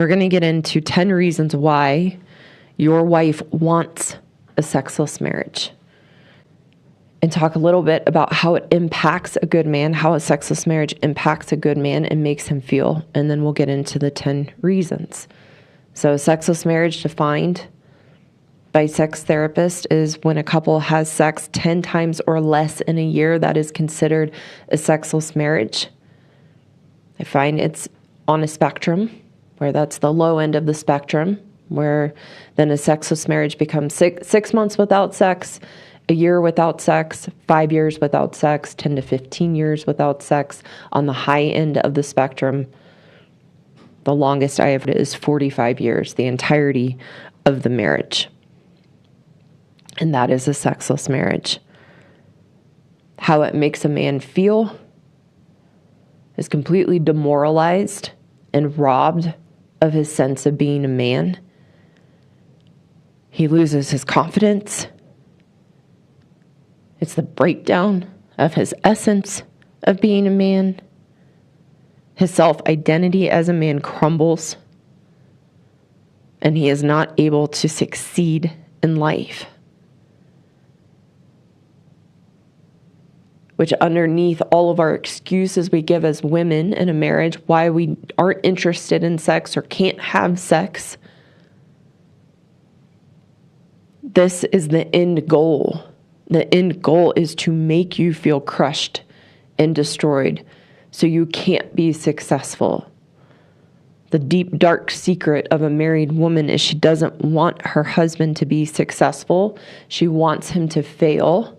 We're going to get into 10 reasons why your wife wants a sexless marriage, and talk a little bit about how it impacts a good man, how a sexless marriage impacts a good man and makes him feel. And then we'll get into the 10 reasons. So a sexless marriage, defined by sex therapists, is when a couple has sex 10 times or less in a year. That is considered a sexless marriage. I find it's on a spectrum, where that's the low end of the spectrum, where then a sexless marriage becomes 6 months without sex, a year without sex, 5 years without sex, 10 to 15 years without sex. On the high end of the spectrum, the longest I have is 45 years, the entirety of the marriage. And that is a sexless marriage. How it makes a man feel is completely demoralized and robbed of his sense of being a man. He loses his confidence. It's the breakdown of his essence of being a man. His self-identity as a man crumbles, and he is not able to succeed in life. Which, underneath all of our excuses we give as women in a marriage, why we aren't interested in sex or can't have sex, this is the end goal. The end goal is to make you feel crushed and destroyed so you can't be successful. The deep, dark secret of a married woman is she doesn't want her husband to be successful. She wants him to fail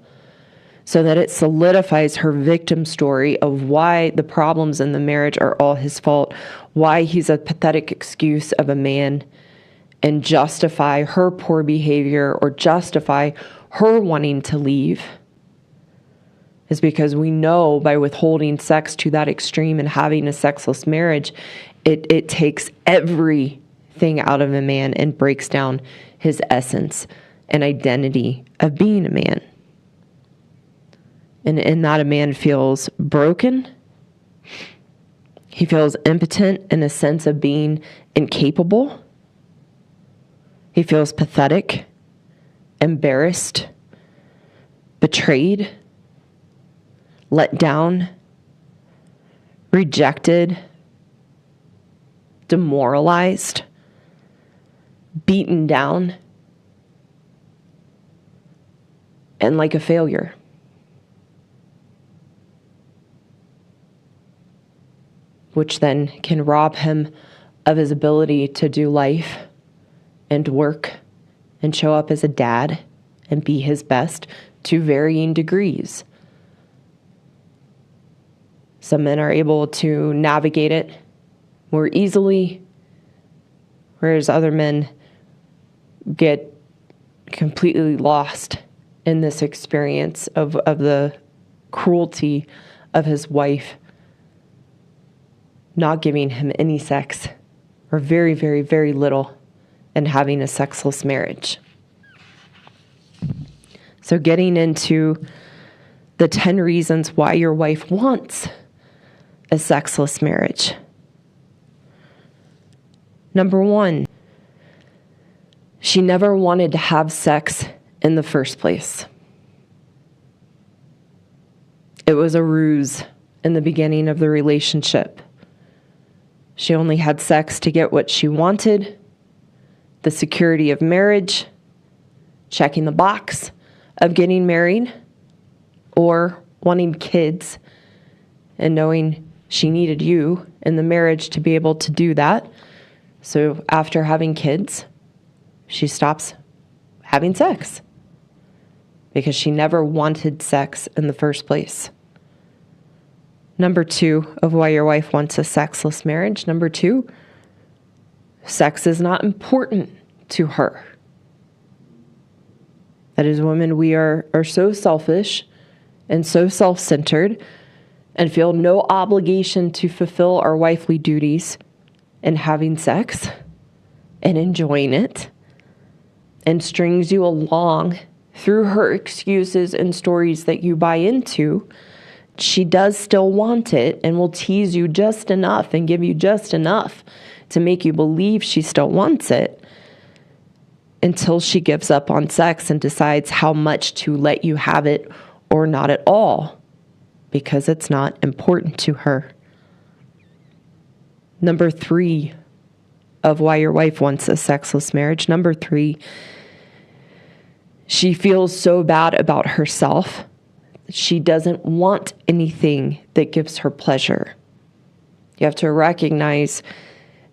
so that it solidifies her victim story of why the problems in the marriage are all his fault, why he's a pathetic excuse of a man, and justify her poor behavior or justify her wanting to leave. Is because we know by withholding sex to that extreme and having a sexless marriage, it takes everything out of a man and breaks down his essence and identity of being a man. And in that, a man feels broken. He feels impotent in a sense of being incapable. He feels pathetic, embarrassed, betrayed, let down, rejected, demoralized, beaten down, and like a failure. Which then can rob him of his ability to do life and work and show up as a dad and be his best to varying degrees. Some men are able to navigate it more easily, whereas other men get completely lost in this experience of the cruelty of his wife not giving him any sex, or very, very, very little, and having a sexless marriage. So getting into the 10 reasons why your wife wants a sexless marriage. Number 1, she never wanted to have sex in the first place. It was a ruse in the beginning of the relationship. She only had sex to get what she wanted, the security of marriage, checking the box of getting married, or wanting kids and knowing she needed you in the marriage to be able to do that. So after having kids, she stops having sex because she never wanted sex in the first place. Number 2 of why your wife wants a sexless marriage. Number 2, sex is not important to her. That is, women, we are so selfish and so self-centered and feel no obligation to fulfill our wifely duties in having sex and enjoying it, and strings you along through her excuses and stories that you buy into. She does still want it and will tease you just enough and give you just enough to make you believe she still wants it until she gives up on sex and decides how much to let you have it or not at all, because it's not important to her. Number 3 of why your wife wants a sexless marriage. Number 3, she feels so bad about herself. She doesn't want anything that gives her pleasure. You have to recognize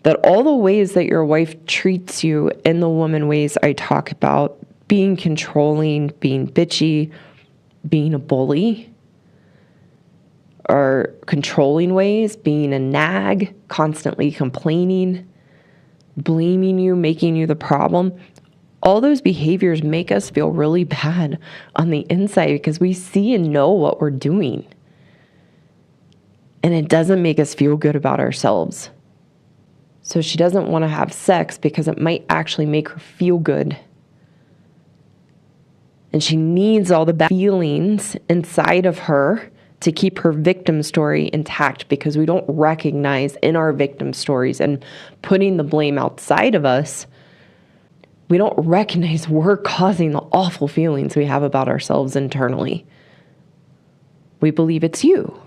that all the ways that your wife treats you in the woman ways I talk about, being controlling, being bitchy, being a bully, or controlling ways, being a nag, constantly complaining, blaming you, making you the problem, all those behaviors make us feel really bad on the inside because we see and know what we're doing. And it doesn't make us feel good about ourselves. So she doesn't want to have sex because it might actually make her feel good. And she needs all the bad feelings inside of her to keep her victim story intact, because we don't recognize in our victim stories and putting the blame outside of us, we don't recognize we're causing the awful feelings we have about ourselves internally. We believe it's you.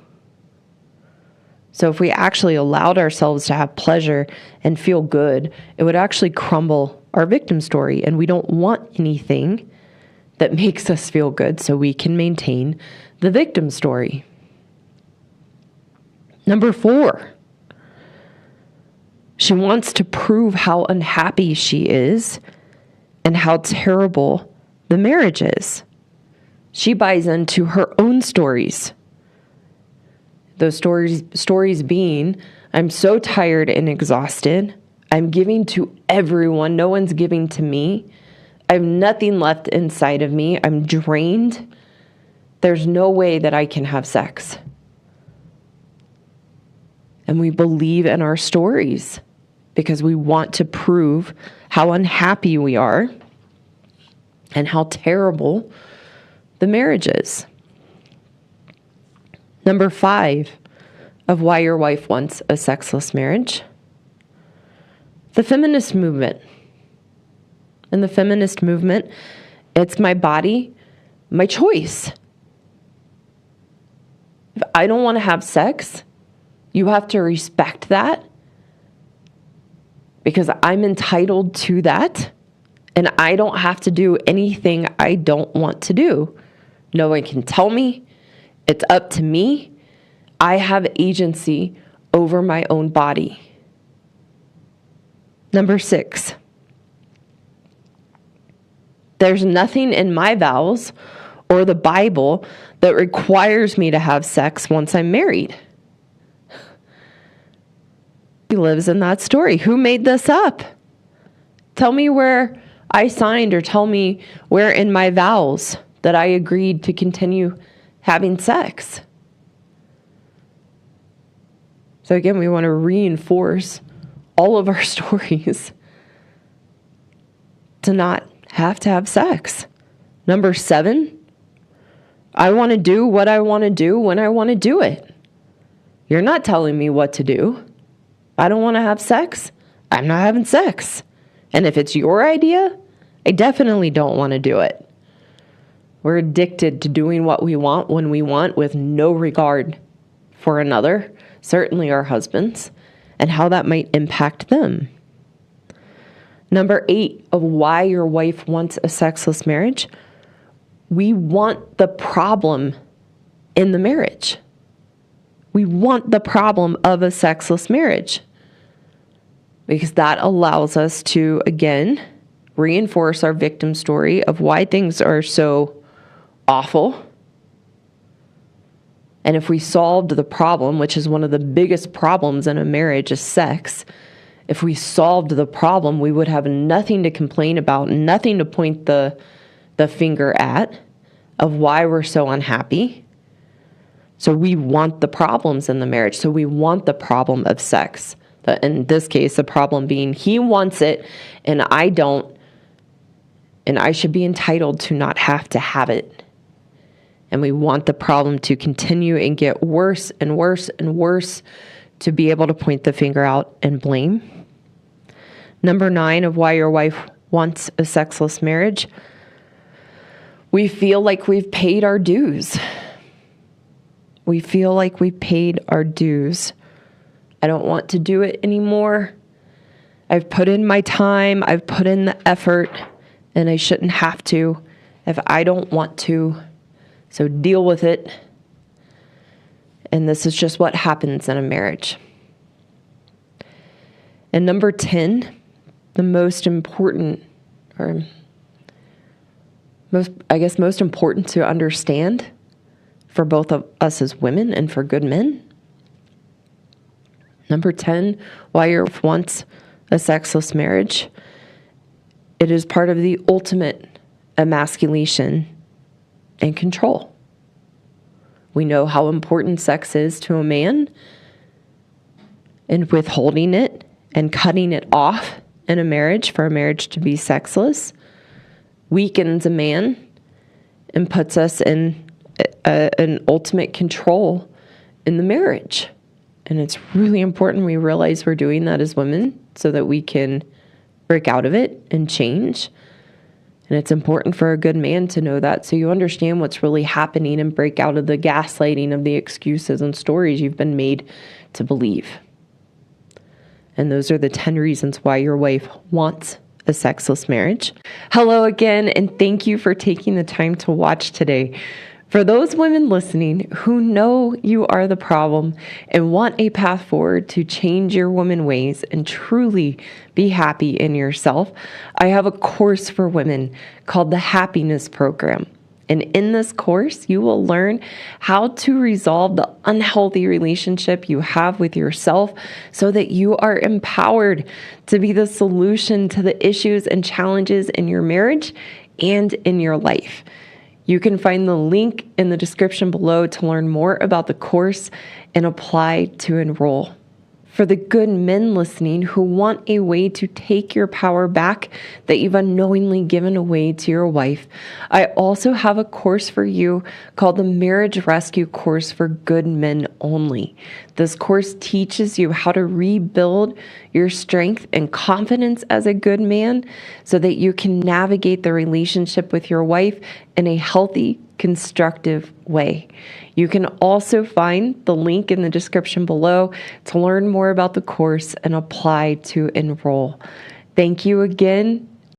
So if we actually allowed ourselves to have pleasure and feel good, it would actually crumble our victim story. And we don't want anything that makes us feel good so we can maintain the victim story. Number 4, she wants to prove how unhappy she is and how terrible the marriage is. She buys into her own stories. Those stories being, I'm so tired and exhausted. I'm giving to everyone. No one's giving to me. I have nothing left inside of me. I'm drained. There's no way that I can have sex. And we believe in our stories because we want to prove how unhappy we are and how terrible the marriage is. Number 5 of why your wife wants a sexless marriage. The feminist movement. In the feminist movement, it's my body, my choice. If I don't want to have sex, you have to respect that because I'm entitled to that and I don't have to do anything I don't want to do. No one can tell me. It's up to me. I have agency over my own body. Number 6. There's nothing in my vows or the Bible that requires me to have sex once I'm married. He lives in that story. Who made this up? Tell me where I signed or tell me where in my vows that I agreed to continue having sex. So again, we want to reinforce all of our stories to not have to have sex. Number 7, I want to do what I want to do when I want to do it. You're not telling me what to do. I don't want to have sex. I'm not having sex. And if it's your idea, I definitely don't want to do it. We're addicted to doing what we want when we want with no regard for another, certainly our husbands, and how that might impact them. Number 8 of why your wife wants a sexless marriage. We want the problem in the marriage. We want the problem of a sexless marriage because that allows us to, again, reinforce our victim story of why things are so awful. And if we solved the problem, which is one of the biggest problems in a marriage, is sex, if we solved the problem, we would have nothing to complain about, nothing to point the finger at of why we're so unhappy. So we want the problems in the marriage. So we want the problem of sex. In this case, the problem being he wants it and I don't, and I should be entitled to not have to have it. And we want the problem to continue and get worse and worse and worse to be able to point the finger out and blame. Number 9 of why your wife wants a sexless marriage. We feel like we've paid our dues. We feel like we paid our dues. I don't want to do it anymore. I've put in my time, I've put in the effort, and I shouldn't have to if I don't want to. So deal with it. And this is just what happens in a marriage. And number 10, the most important, or most important to understand for both of us as women and for good men. Number 10, why your wife wants a sexless marriage. It is part of the ultimate emasculation and control. We know how important sex is to a man, and withholding it and cutting it off in a marriage for a marriage to be sexless weakens a man and puts us in an ultimate control in the marriage. And it's really important we realize we're doing that as women so that we can break out of it and change. And it's important for a good man to know that so you understand what's really happening and break out of the gaslighting of the excuses and stories you've been made to believe. And those are the 10 reasons why your wife wants a sexless marriage. Hello again, and thank you for taking the time to watch today. For those women listening who know you are the problem and want a path forward to change your woman ways and truly be happy in yourself, I have a course for women called the Happiness Program. And in this course, you will learn how to resolve the unhealthy relationship you have with yourself so that you are empowered to be the solution to the issues and challenges in your marriage and in your life. You can find the link in the description below to learn more about the course and apply to enroll. For the good men listening who want a way to take your power back that you've unknowingly given away to your wife, I also have a course for you called the Marriage Rescue Course for Good Men Only. This course teaches you how to rebuild your strength and confidence as a good man so that you can navigate the relationship with your wife in a healthy, constructive way. You can also find the link in the description below to learn more about the course and apply to enroll. Thank you again.